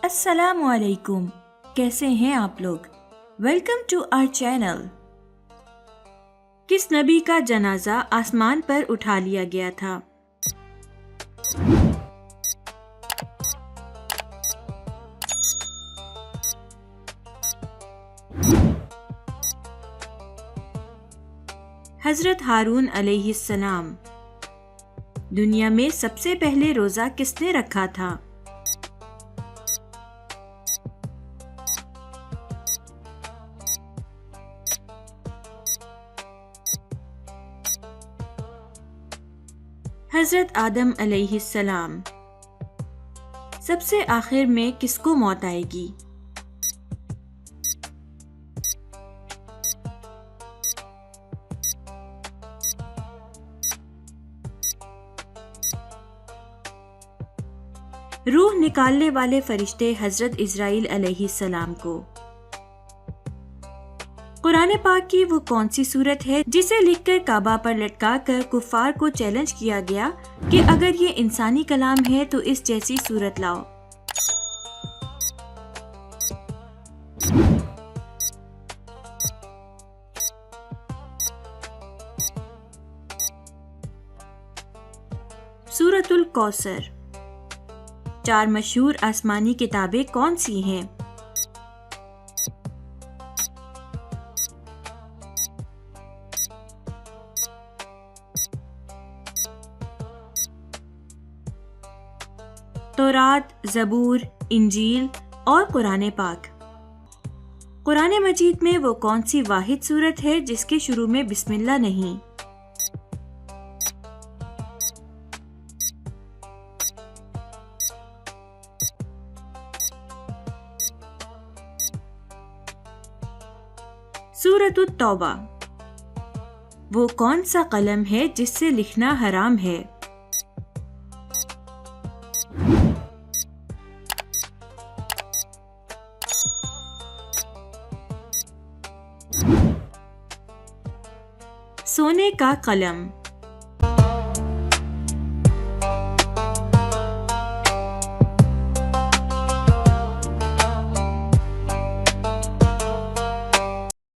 السلام علیکم، کیسے ہیں آپ لوگ؟ Welcome to our channel. کس نبی کا جنازہ آسمان پر اٹھا لیا گیا تھا؟ حضرت ہارون علیہ السلام۔ دنیا میں سب سے پہلے روزہ کس نے رکھا تھا؟ حضرت آدم علیہ السلام۔ سب سے آخر میں کس کو موت آئے گی؟ روح نکالنے والے فرشتے حضرت اسرائیل علیہ السلام کو۔ قرآن پاک کی وہ کون سی سورت ہے جسے لکھ کر کعبہ پر لٹکا کر کفار کو چیلنج کیا گیا کہ اگر یہ انسانی کلام ہے تو اس جیسی سورت لاؤ؟ سورۃ الکوثر۔ 4 مشہور آسمانی کتابیں کون سی ہیں؟ تورات، زبور، انجیل اور قرآن پاک۔ قرآن مجید میں وہ کون سی واحد سورت ہے جس کے شروع میں بسم اللہ نہیں؟ سورۃ التوبہ۔ وہ کون سا قلم ہے جس سے لکھنا حرام ہے؟ سونے کا قلم۔